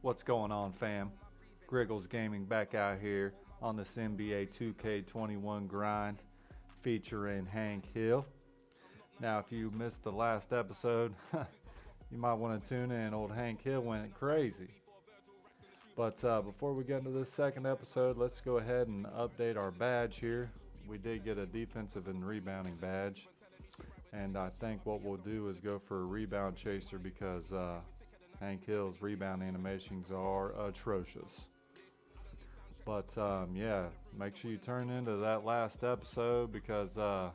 What's going on, fam? Griggles Gaming back out here on this NBA 2K21 grind featuring Hank Hill. Now, if you missed the last episode, you might want to tune in. Old Hank Hill went crazy. But before we get into this second episode, let's go ahead and update our badge here. We did get a defensive and rebounding badge. And I think what we'll do is go for a rebound chaser because Hank Hill's rebound animations are atrocious. But yeah, make sure you turn into that last episode because I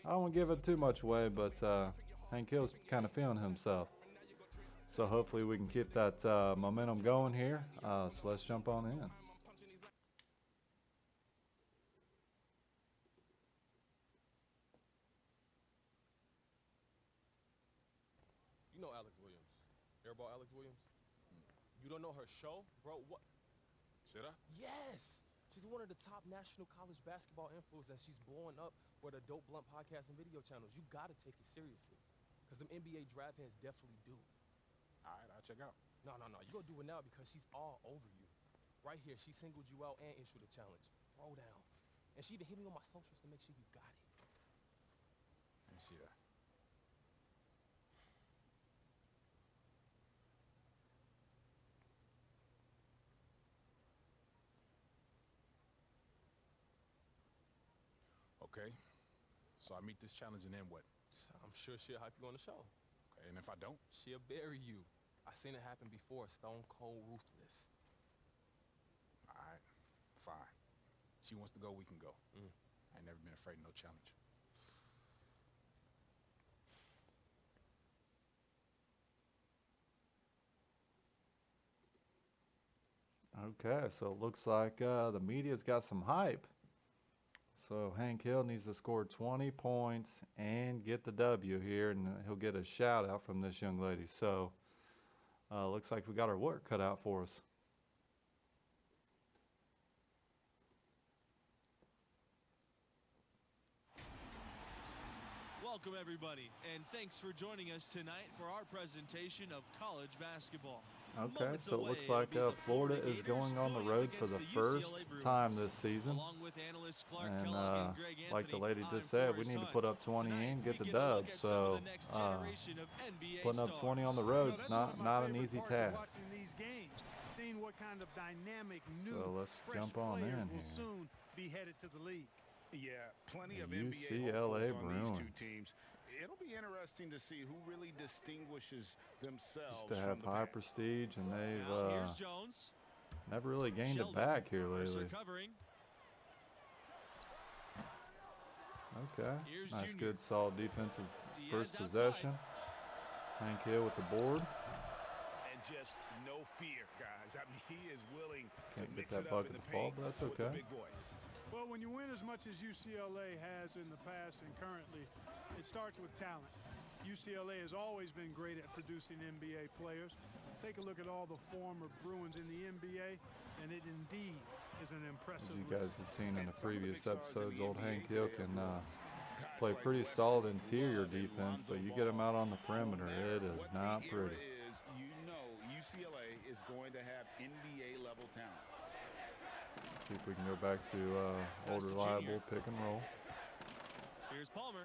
don't want to give it too much away, but Hank Hill's kind of feeling himself. So hopefully we can keep that momentum going here. So let's jump on in. You know Alex Williams. Airball Alex Williams? You don't know her show? Bro, what? Should I? Yes! She's one of the top national college basketball influencers, and she's blowing up with the Dope Blunt podcast and video channels. You gotta take it seriously. Because them NBA draft heads definitely do. All right, I'll check out. No. You gotta do it now because she's all over you. Right here, she singled you out and issued a challenge. Throw down. And she even hit me on my socials to make sure you got it. Let me see that. Okay, so I meet this challenge and then what? I'm sure she'll hype you on the show. Okay, and if I don't? She'll bury you. I seen it happen before, stone cold ruthless. All right, fine. She wants to go, we can go. I ain't never been afraid of no challenge. Okay, so it looks like the media's got some hype. So Hank Hill needs to score 20 points and get the W here, and he'll get a shout out from this young lady. So looks like we got our work cut out for us. Welcome, everybody, and thanks for joining us tonight for our presentation of college basketball. Okay, so it looks like Florida is going on the road for the first time this season. And like the lady just said, we need to put up 20 and get the dub. So putting up 20 on the road is not an easy task. Seeing what kind of dynamic new So let's fresh jump on players in will here. soon be headed to the league. Yeah, plenty The of NBA UCLA hopefuls on these two Bruins. teams. It'll be interesting to see who really distinguishes themselves Used to from have the high pack. prestige, and Now, here's they've Jones. never really gained it Sheldon. back here Mercer lately. covering. Okay, Here's nice, Junior. good, solid defensive Diaz first outside. possession. Hank Hill with the board. And just no fear, guys. I mean, he is willing to Can't get mix that it up bucket in the to fall, paint but that's with the okay. big boys. Well, when you win as much as UCLA has in the past and currently, it starts with talent. UCLA has always been great at producing NBA players. Take a look at all the former Bruins in the NBA, and it indeed is an As impressive you guys list. have seen in the And some of the previous big stars in episodes, the old NBA Hank Hill today can are Guys play like pretty Westbrook, solid interior Love, and defense, but Lonzo you get him Ball. out on the No perimeter, matter it is what not the era pretty. is, you know UCLA is going to have NBA level talent. See if we can go back to old to reliable Junior. pick and roll. Here's Palmer.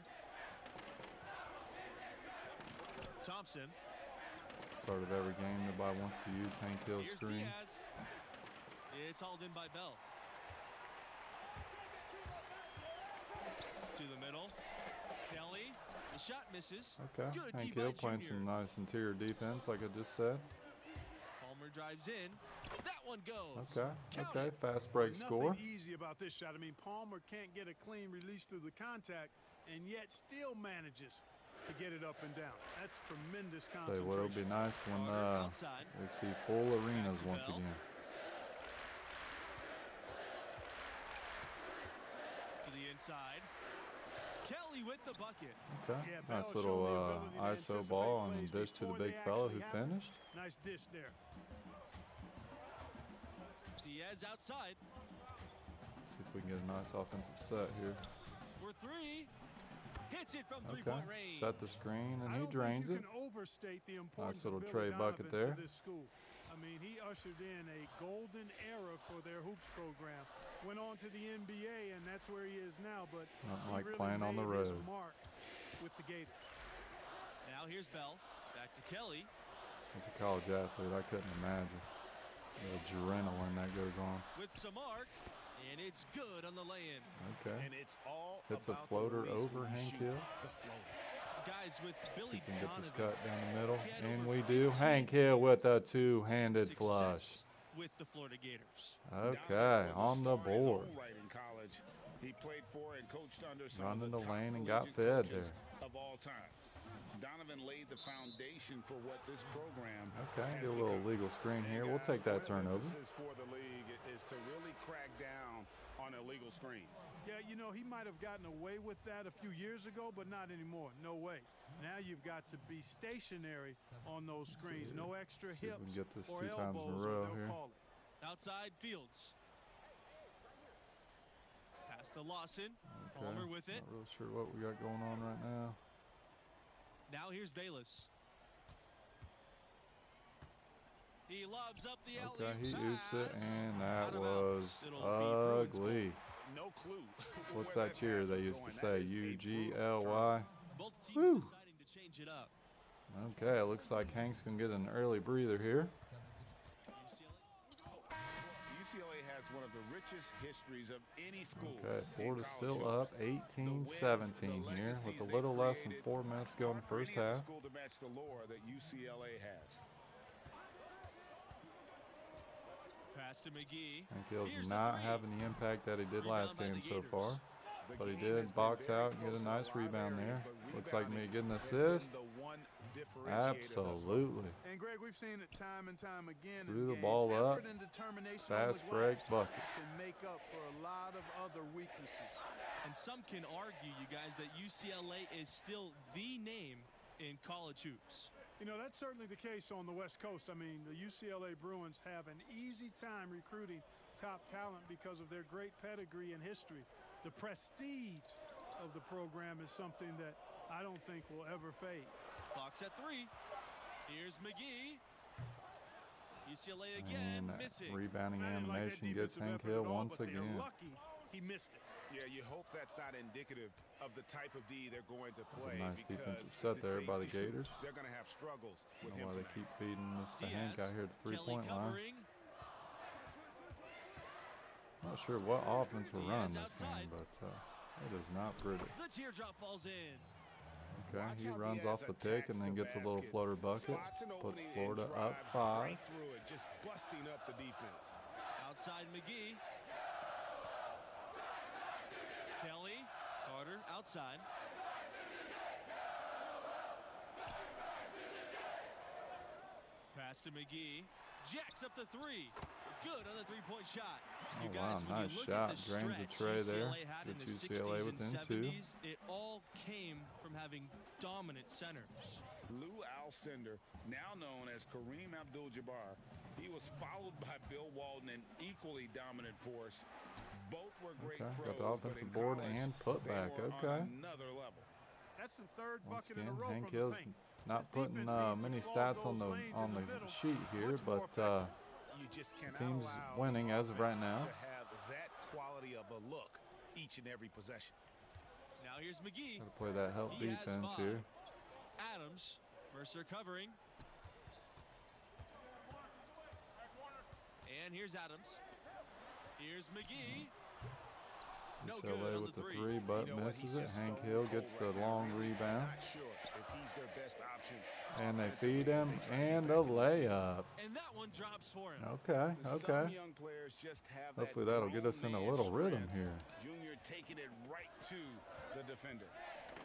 Thompson. Start of every game, nobody wants to use Hank Hill's Here's screen. Diaz. It's hauled in by Bell. To the middle. Kelly. The shot misses. Okay, Good Hank key by Hill playing Junior. some nice interior defense, like I just said. Palmer drives in. That one goes. Okay, Count okay, it. fast break score. Nothing easy about this shot. I mean, Palmer can't get a clean release through the contact, and yet still manages to get it up and down. That's tremendous Tell you concentration. what, it'll be nice when Carter outside. we see full arenas once Bell. again. To the inside. Kelly with the bucket. Okay, Yeah, Bell nice showed little the ability to ISO anticipate ball and plays dish to the before big they fella who actually happen. finished. Nice dish there. Diaz outside. See if we can get a nice offensive set here. For three. Hits it from Okay, three-point range. set the screen and I he don't drains think it. you can overstate the importance little of Trey Billy bucket Donovan there. to this school. I mean, he ushered in a golden era for their hoops program. Went on to the NBA, and that's where he is now. But Not he like really playing on the made his road. mark with the Gators. Now here's Bell. Back to Kelly. As a college athlete, I couldn't imagine the adrenaline that goes on. With Samark. And it's good on the lay-in. Okay. And it's all Hits a about the floater release over when you Hank shoot Hill. the floater. Guys, with See Billy if we can get this Donovan, cut down the middle. he had And over we do. 15 Hank Hill with a success two-handed flush. with the Florida Gators. Okay, Donovan was a on the star in his board. own right in college. He played for and coached under some Running of the the top lane and got collegiate fed coaches there. of all time. Donovan laid the foundation for what this program Okay, has get a little become. legal screen And here. We'll guys, take that one of the turnover. emphasis for the league is to really crack down on illegal screens. Yeah, you know, he might have gotten away with that a few years ago, but not anymore. No way. Now you've got to be stationary on those screens. No extra See if we can hips get this or 2 times in a elbows, row or they'll here. call it. Outside Fields. Pass to Lawson. Okay, Palmer with it. not real sure what we got going on right now. Now here's Bayless. He lobs up the alley. Okay, he oops it, and Out that of was bounds. It'll be Bruins ball. ugly. No clue. What's where that cheer pass they was used to going. say? That is a brutal UGLY. Both teams Woo. deciding to change it up. Okay, it looks like Hank's gonna get an early breather here. UCLA has one of the richest histories of any school. Okay, in Florida's college still hoops. up The wins, 18-17 the here legacies with a they've little less than created 4 minutes to go in the hard for first any other half. school to match the lore that UCLA has. Pass to McGee. Hank Hill's Here's the not three. having the impact that he did Rebound last by the game so Gators. far. The But he game did has been box very out and get close a in nice lot of rebound areas, there. but Looks like me rebounding getting an has been assist. the one differentiator thus far. Absolutely. And Greg, we've seen it time and time again. Threw in the games. ball up. Effort and determination on Fast the break glass bucket. can make up for a lot of other weaknesses. And some can argue, you guys, that UCLA is still the name in college hoops. You know, that's certainly the case on the West Coast. I mean, the UCLA Bruins have an easy time recruiting top talent because of their great pedigree and history. The prestige of the program is something that I don't think will ever fade. Clock's at 3. Here's McGee. UCLA again, And that missing. rebounding I didn't like that animation gets defensive Hank effort Hill at all, once but they're again. lucky he missed it. Yeah, you hope that's not indicative of the type of D they're going to That's a play. nice because defensive set if there they by the do, Gators. They're going to have struggles I with don't know him why they tonight. keep feeding this to Hank Diaz, out here at the Kelly three-point line. covering. Not sure what offense we're Diaz running this outside. game, but it is not pretty. The teardrop falls in. Okay, Watch he how runs Diaz off the pick and attacks then the gets a little basket, floater bucket. spots an Puts opening and Florida up drives 5. right through it, just busting up the defense. Outside McGee. Kelly. Carter outside. Pass to McGee. Jacks up the 3. Good on the three-point shot. You Oh, guys, wow, when nice you look shot. at the Drains the stretch tray there. UCLA had in Gets the UCLA 60s within and 2. 70s, it all came from having dominant centers. Lou Alcindor, now known as Kareem Abdul-Jabbar, he was followed by Bill Walton, an equally dominant force. Both were great Okay, pros, got the but offensive in board college, and putback. they were Okay. on another level. That's the third Once bucket in a again, row Hank from the Hill's paint. not This putting defense needs to many clog stats on those the lanes on in the the middle sheet here, much more but effectively. You just cannot team's allow winning the as of right offense now. to have that quality of a look each and every possession. Now here's McGee. gotta play that help He has defense 5. here. Adams. Mercer covering. And here's Adams. Here's McGee. No good UCLA on with the the 3. 3, but You know what, he's misses it. just Hank stone Hill cold gets the right now. long Really rebound. not sure if he's their best option. And they offensively feed as him they try to get and back a in this game. layup. And that one drops for him. Okay, Some okay. young players just have Hopefully that that'll get us in a grown little man rhythm strength. here. Junior taking it right to the defender.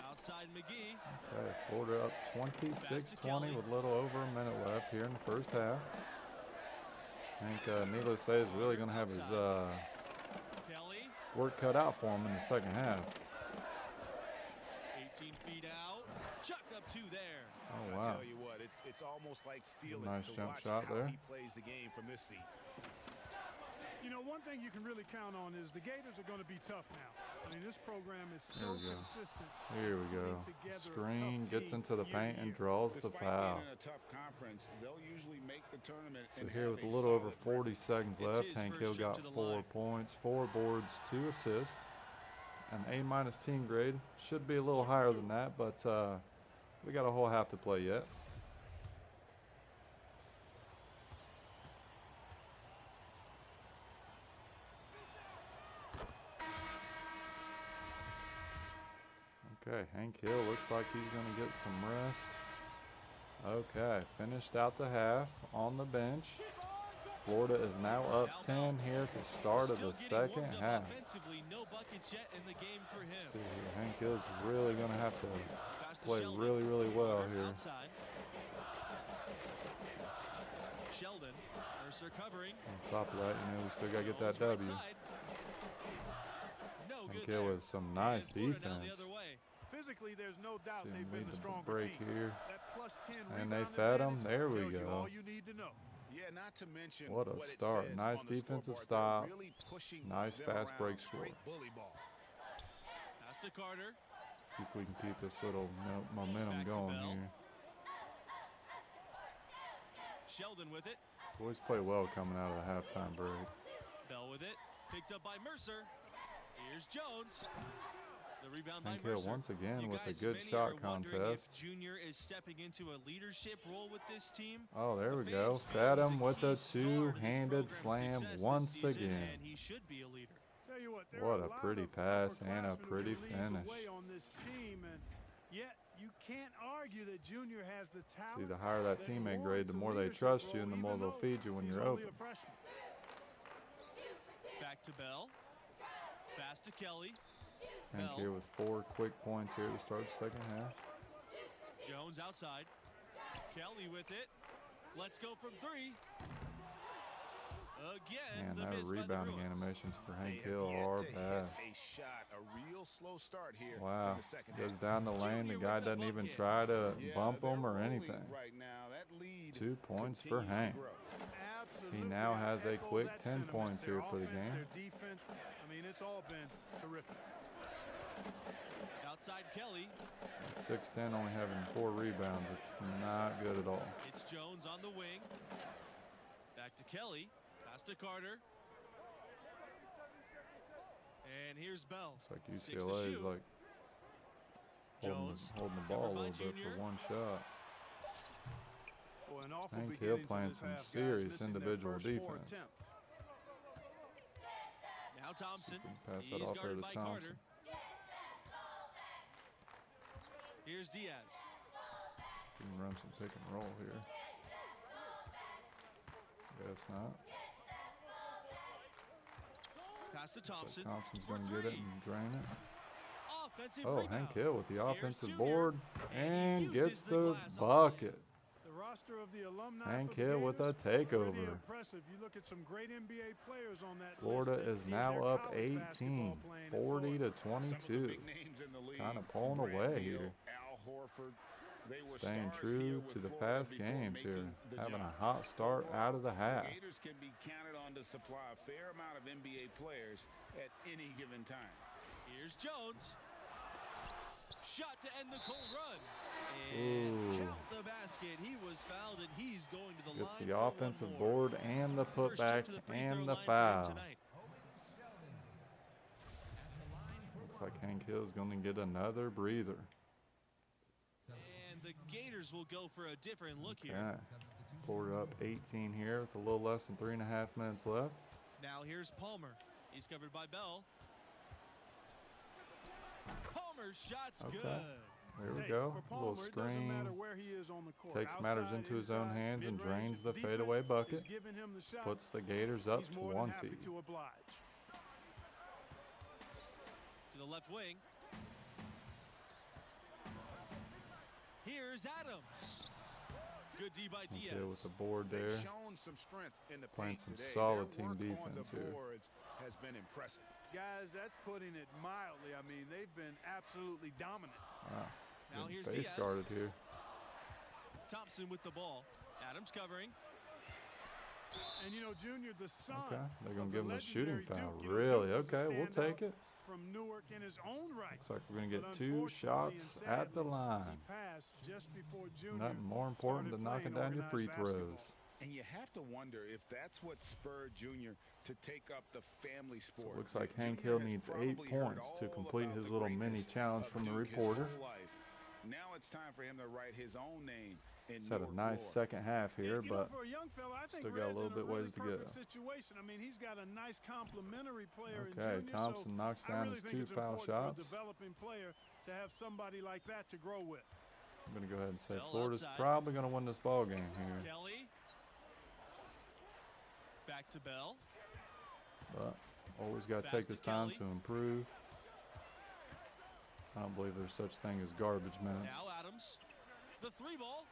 Outside McGee. Okay, Florida up 26-20 with a little over a minute left here in the first half. I think, needless to say, is really going to have his Kelly. work cut out for him in the second half. 18 feet out. Chuck up 2 there. Oh, I wow. tell you what, it's almost like stealing Nice to jump watch shot how there. he plays the game from this seat. You know, one thing you can really count on is the Gators are going to be tough now. I mean, this program is There so we go. consistent. Here we go. putting together a Screen tough gets team into the year to paint and year. draws the Despite foul. being in a tough conference, they'll usually make the tournament So and here have with a a little over solid 40 seconds It's left, his Hank first Hill trip got to the 4 line. points, 4 boards, 2 assists, an A- team grade. Should be a little higher than that, but we got a whole half to play yet. Okay, Hank Hill looks like he's going to get some rest. Okay, finished out the half on the bench. Florida is now up 10 here at the start of the Still getting second warmed half. up offensively. No buckets yet in the game for him. See here, Hank Hill's really going to have to Pass to play Sheldon. really, really well here. Outside. Sheldon. Mercer covering. On top of that, we still got to get that Right W. side. No Hank good Hill there. with some nice And Florida down defense. the other way. Physically, there's no doubt See him they've been lead the the stronger break team. here. That plus 10 And they rebound fed 'em. advantage There we tells you go. all you need to know. Yeah, not to mention What a it start. says Nice on the defensive scoreboard. stop. They're really pushing Nice them fast around, break straight score. bully ball. Pass to Carter. See if we can keep this little momentum Back to going Bell. here. Sheldon with it. Boys play well coming out of the halftime break. Bell with it. Picked up by Mercer. Here's Jones. The rebound by Hank Hill Mercer. once again You with a guys, good many shot are wondering contest. if Junior is stepping into a leadership role with this team. Oh, there The we go. fans feel Fed he's him with key a star to this two-handed program's slam success this once season, again. And he should be a leader. Tell you what, there What are a lot pretty of pass and a upperclassmen who pretty can lead the finish. way on this team, and yet you can't argue that Junior has the talent. See, the higher that teammate grade, the warrants a more they leadership trust you role, and the more even they'll though feed you when he's you're only open. a freshman. Back to Bell. Pass to Kelly. Hank Bell. here with 4 quick points here to start the second half. Jones outside. Kelly with it. Let's go from 3. Again, Man, the that miss by the rebounding Bruins. animations for They Hank have Hill yet are to hit bad. a shot, a real slow start here Wow. in the second Goes half. down the lane. The Junior guy with the doesn't even bucket. try to Yeah, bump him they're or rolling anything. right now. That lead 2 points for continues to Hank. grow. Absolutely. He now I has a echo quick that 10 sentiment. points Their here for the offense, game. Their defense, I mean, it's all been terrific. Outside Kelly. 6'10", only having 4 rebounds. It's not good at all. It's Jones on the wing. Back to Kelly. Pass to Carter. And here's Bell. It's like 6 to UCLA is shoot. like Jones. holding the ball a covered by little bit Junior. for one shot. Boy, an awful Hank beginning Hill to playing this some half, guys, serious missing their individual first 4 defense. attempts. Now Thompson. we can pass that He's off there guarded to by Thompson. Carter. Here's Diaz. We can run some pick and roll here. Guess not. Pass to Looks like Thompson. Thompson's for going to get it 3. and drain it. Offensive Oh, rebound. Hank Hill with the Here's offensive Junior, board and and he gets uses the the glass all the way. bucket. The roster of the alumni Hank for the Hill with a Gators, pretty takeover. impressive. You look at some great NBA players on that Florida list that is did now their up college 18, basketball playing in 40 Florida. to Some of the 22. big names in the league, Kinda pulling Brad away Beal, here. Al Horford, they were Staying stars true here to with the Florida past before games here. making the Having a jump. hot start out of the half. Gators can be counted on to supply a fair amount of NBA players at any given time. Here's Jones. Shot to end the cold run. And Ooh. count the basket. He was fouled, and he's going to the Gets line the for one offensive more. board and the First trip putback to the free and throw the line for him foul. tonight. Looks like Hank Hill's going to get another breather. And the Gators will go for a different look here. Okay. Florida up 18 here with a little less than 3.5 minutes left. Now here's Palmer. He's covered by Bell. Palmer's shot's Okay. good. There we Hey, go. For A little Palmer, it doesn't matter screen. where he is on the court. Takes matters Outside, into his own inside, hands and mid-range, drains if the defense fadeaway is bucket. giving him the shot, Puts the Gators up he's more than 20. happy to oblige. To the left wing. Here's Adams. Good D by Hank Diaz. Hill with the board They've there. shown some strength in the Playing paint some today. solid Their team work on defense the here. boards has been impressive. Guys, that's putting it mildly. I mean, they've been absolutely dominant. Wow. Now Getting here's face Diaz. guarded here. Thompson with the ball. Adams covering. And, you know, Junior, the son Okay, they're going of to give the him a shooting legendary foul. Duke, you know, Really? Duke was a Okay, we'll take standout it. from Newark in his own right. Looks like we're going to But get 2 unfortunately shots and at the sadly, line. He passed just before Junior Nothing more important started than knocking playing down your free organized throws. basketball. And you have to wonder if that's what spurred Junior to take up the family So sport. it looks like Hank Junior Hill has needs 8 probably heard points to all complete about his the little mini greatness challenge of from the Duke his reporter. whole life. Now it's time for him to write his own name in He's had a Newark nice lore. second half here, You know, but for a young fella, I think still got a Red's little in bit really ways to go. perfect situation. I mean, he's got a nice complementary player in okay, Junior. Thompson so knocks I down really his think 2 it's foul important shots. for a developing player to have somebody like that to grow with. I'm going to go ahead and say Bell Florida's outside. probably going to win this ball game here. Kelly. Back to Bell. But always got to Pass take to this time Kelly. to improve. I don't believe there's such thing as garbage minutes. Now Adams. The 3 ball.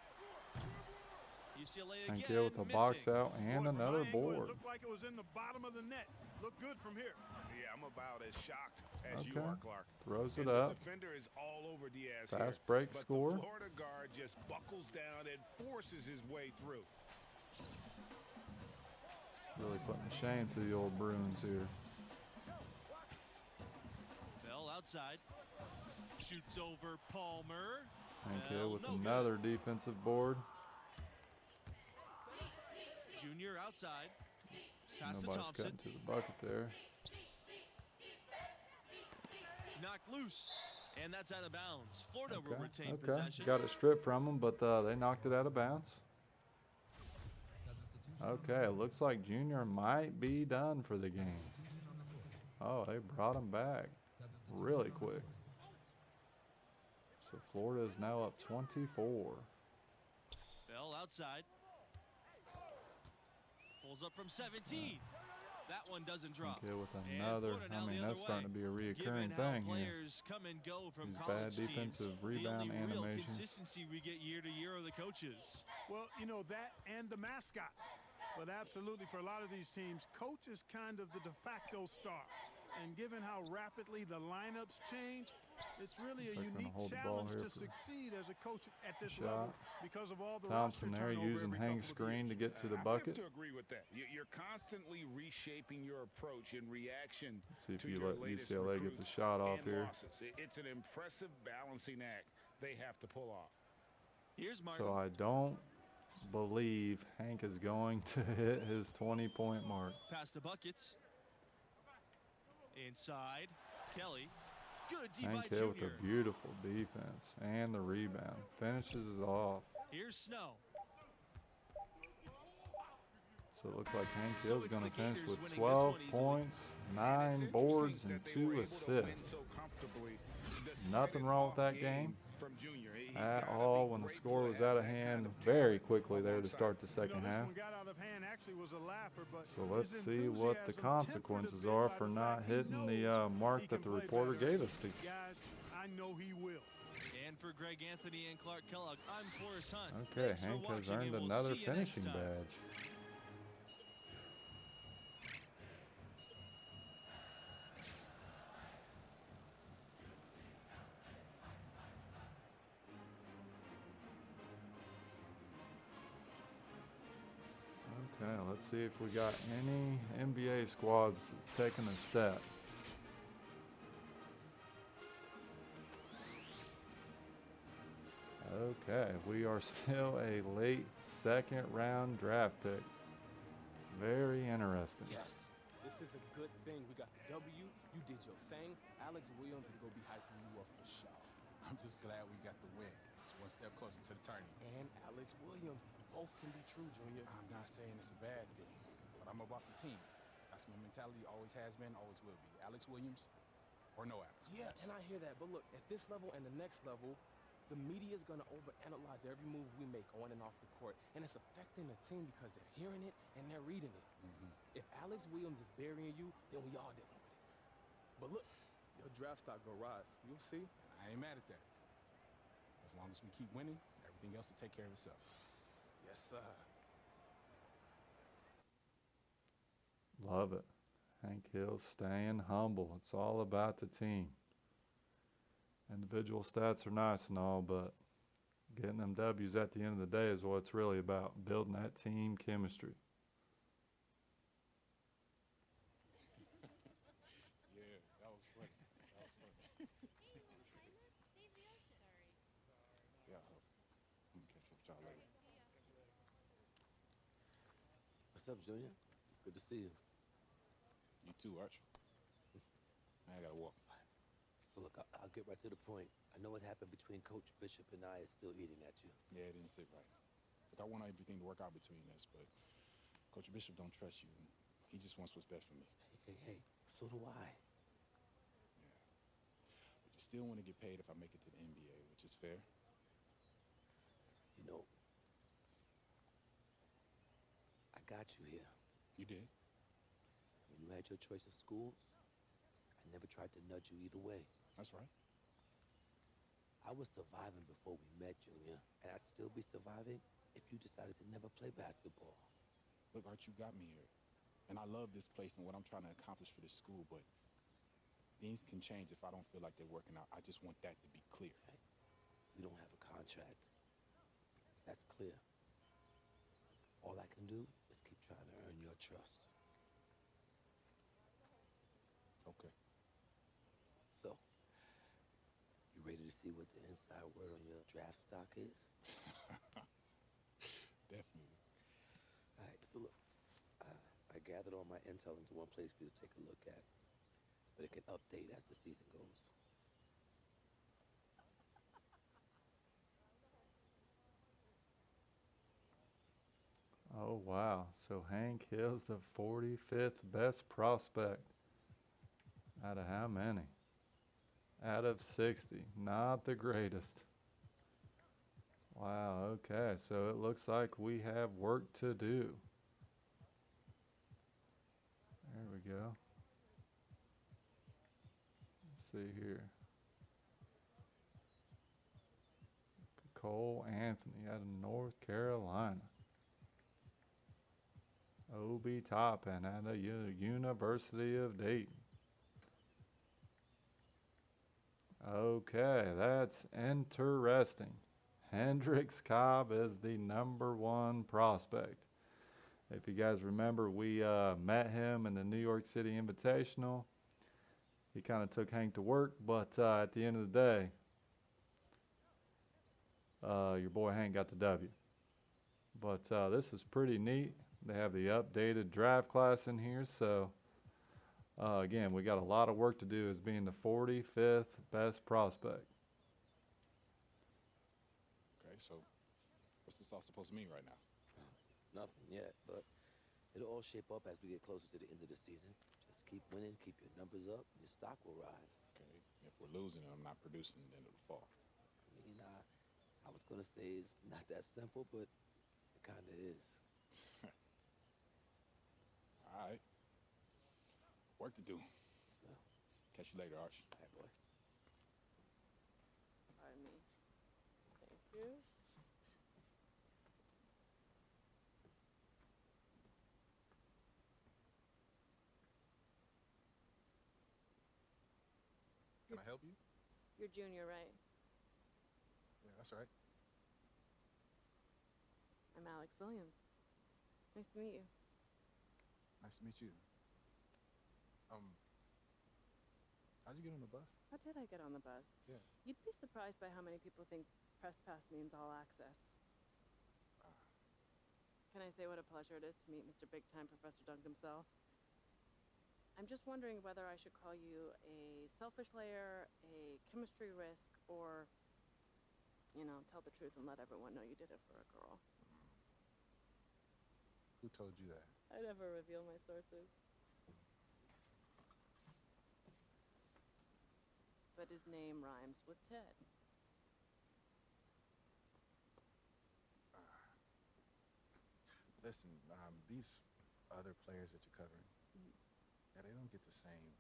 UCLA Hank again Hill with the box missing. out and Boy, from my another angle, board. It looked like it was in the bottom of the net. Looked good from here. Yeah, I'm about as shocked as you Okay. are, Clark. Throws And it up. The defender is all over Diaz Fast here, break but score. the Florida guard just buckles down and forces his way through. Really putting a shame to the old Bruins here. Bell outside. Shoots over Palmer. Hank Bell, Hill with no good. another defensive board. Junior outside. Pass to Nobody's Thompson. cutting to the bucket there. Knocked loose. And that's out of bounds. Florida will Okay, retain okay. possession. Got it stripped from them, but they knocked it out of bounds. Okay, it looks like Junior might be done for the game. Oh, they brought him back really quick. So Florida is now up 24. Bell outside. Pulls up from 17. That one doesn't drop. Okay, with And another, Florida now I mean, the that's other starting to way. be a reoccurring Given how thing here. players come and go from These college bad defensive teams, rebound the only real animations. consistency we get year to year are the coaches. Well, you know, that and the mascots. But absolutely, for a lot of these teams, coach is kind of the de facto star. And given how rapidly the lineups change, it's really Looks a like we're gonna unique hold the ball challenge here to for succeed as a coach at this shot. level because of all the Thompson roster there turnover using every hang couple of screen to years. get to the I bucket. have to agree with that. You're constantly reshaping your approach in reaction Let's see if to you your let latest UCLA get the recruits shot off and here. losses. It's an impressive balancing act they have to pull off. Here's Martin. So I don't believe Hank is going to hit his 20-point mark. Pass to buckets. Inside. Kelly. Good D by Hank Hill with Junior. a beautiful defense and the rebound. Finishes it off. Here's Snow. So it looks like Hank So Hill's it's going the to finish Gators with winning this 12 one easily. points, And 9 it's boards, interesting and that they were 2 able to win assists. so comfortably despite Nothing an wrong with off that game from Junior. He's at gotta all be when the grateful score to was have out of that hand kind of very talent quickly there to alongside start the You know, second this half. one got out of hand, actually was a laugher, but So let's his see what the enthusiasm tempered a consequences bit are by for the not fact he hitting the knows mark he that can the play reporter better. gave us. Guys, I know he will. And for Greg Anthony and Clark Kellogg, I'm Forrest Hunt. Okay, Thanks for Hank has watching, earned and we'll another see you next finishing time. badge. Okay, let's see if we got any NBA squads taking a step. Okay, we are still a late second round draft pick. Very interesting. Yes, this is a good thing. We got the W. You did your thing. Alex Williams is going to be hyping you up for sure. I'm just glad we got the win. It's one step closer to the tourney. And Alex Williams. Both can be true, Junior. I'm not saying it's a bad thing, but I'm about the team. That's my mentality, always has been, always will be. Alex Williams or no Alex Yeah, Williams. and I hear that. But look, at this level and the next level, the media is going to overanalyze every move we make on and off the court. And it's affecting the team because they're hearing it and they're reading it. If Alex Williams is burying you, then we all dealing with it. But look, your draft stock go rise. You'll see. I ain't mad at that. As long as we keep winning, everything else will take care of itself. Yes, sir. Love it. Hank Hill staying humble. It's all about the team. Individual stats are nice and all, but getting them W's at the end of the day is what it's really about. Building that team chemistry. What's up, Junior? Good to see you. You too, Arch. I gotta walk. So look, I'll get right to the point. I know what happened between Coach Bishop and I is still eating at you. Yeah, it didn't sit right. Look, I want everything to work out between us, but Coach Bishop don't trust you. He just wants what's best for me. Hey, so do I. But you still want to get paid if I make it to the NBA, which is fair. You know, I got you here. You did. When you had your choice of schools, I never tried to nudge you either way. That's right. I was surviving before we met, Junior, and I'd still be surviving if you decided to never play basketball. Look, Art, you got me here. And I love this place and what I'm trying to accomplish for this school, but things can change if I don't feel like they're working out. I just want that to be clear. Okay? We don't have a contract. That's clear. All I can do is keep trying to earn your trust. Okay. So, you ready to see what the inside word on your draft stock is? Definitely. All right, so look, I gathered all my intel into one place for you to take a look at, but it can update as the season goes. Oh, wow. So Hank Hill's the 45th best prospect. Out of how many? Out of 60. Not the greatest. Wow, okay. So it looks like we have work to do. There we go. Let's see here. Cole Anthony out of North Carolina. Obi Toppin at the University of Dayton. Okay, that's interesting. Hendrix Cobb is the #1 prospect. If you guys remember, we met him in the New York City Invitational. He kind of took Hank to work, but at the end of the day, your boy Hank got the W. But this is pretty neat. They have the updated draft class in here, so again, we got a lot of work to do as being the 45th best prospect. Okay, so what's this all supposed to mean right now? Nothing yet, but it'll all shape up as we get closer to the end of the season. Just keep winning, keep your numbers up, and your stock will rise. Okay, if we're losing and I'm not producing, then it'll fall. I mean, I was gonna say it's not that simple, but it kinda is. All right. Work to do. So, Catch you later, Arch. all right, boy. Pardon me. Thank you. Can I help you? You're Junior, right? Yeah, that's right. I'm Alex Williams. Nice to meet you. Nice to meet you. How'd you get on the bus? How did I get on the bus? Yeah. You'd be surprised by how many people think Press Pass means all access. Can I say what a pleasure it is to meet Mr. Big Time Professor Dunk himself? I'm just wondering whether I should call you a selfish player, a chemistry risk, or, you know, tell the truth and let everyone know you did it for a girl. Who told you that? I never reveal my sources. But his name rhymes with Ted. Listen, these other players that you're covering, yeah, they don't get the same,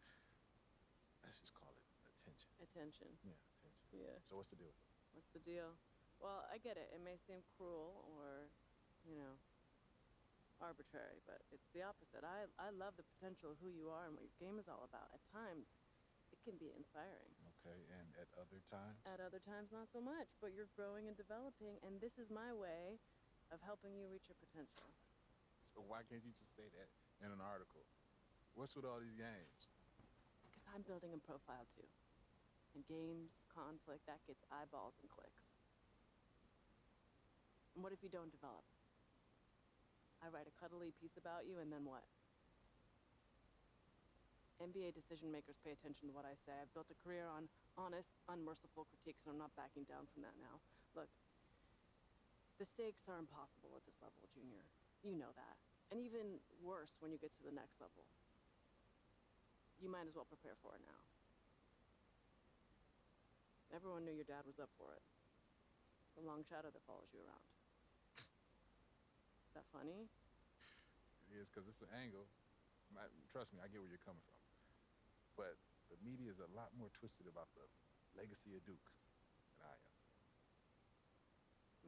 let's just call it attention. Attention. Yeah, attention. Yeah. So what's the deal? What's the deal? Well, I get it. It may seem cruel or, you know, arbitrary, but it's the opposite. I love the potential of who you are and what your game is all about. At times, it can be inspiring. Okay, and at other times? At other times, not so much, but you're growing and developing, and this is my way of helping you reach your potential. So why can't you just say that in an article? What's with all these games? Because I'm building a profile too. And games, conflict, that gets eyeballs and clicks. And what if you don't develop? I write a cuddly piece about you, and then what? NBA decision makers pay attention to what I say. I've built a career on honest, unmerciful critiques, and I'm not backing down from that now. Look, the stakes are impossible at this level, Junior. You know that. And even worse when you get to the next level. You might as well prepare for it now. Everyone knew your dad was up for it. It's a long shadow that follows you around. Is that funny? It is, because it's an angle. Trust me, I get where you're coming from. But the media is a lot more twisted about the legacy of Duke than I am.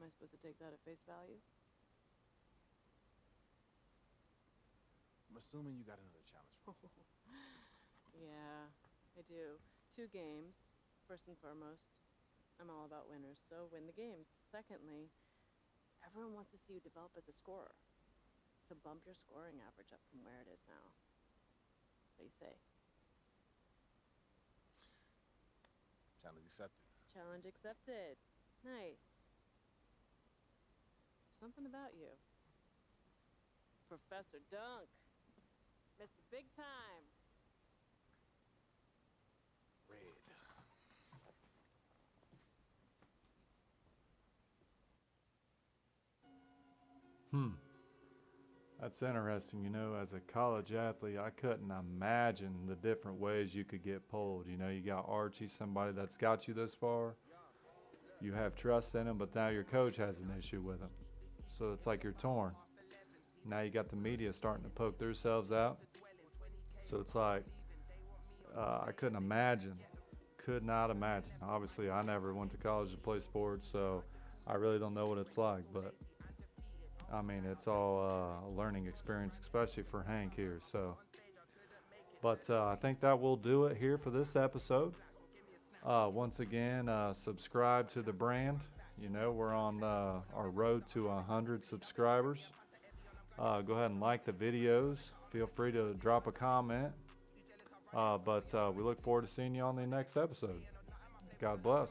Am I supposed to take that at face value? I'm assuming you got another challenge for me. Yeah, I do. 2 games, first and foremost. I'm all about winners, so win the games. Secondly, everyone wants to see you develop as a scorer. So bump your scoring average up from where it is now. What do you say? Challenge accepted. Challenge accepted. Nice. Something about you. Professor Dunk. Mr. Big Time. Red. That's interesting. You know, as a college athlete, I couldn't imagine the different ways you could get pulled. You know, you got Archie, somebody that's got you this far. You have trust in him, but now your coach has an issue with him. So it's like you're torn. Now you got the media starting to poke themselves out. So it's like, I couldn't imagine. Could not imagine. Obviously, I never went to college to play sports, so I really don't know what it's like. But I mean, it's all a learning experience, especially for Hank here. So, but I think that will do it here for this episode. Once again, subscribe to the brand. You know, we're on our road to 100 subscribers. Go ahead and like the videos. Feel free to drop a comment. But we look forward to seeing you on the next episode. God bless.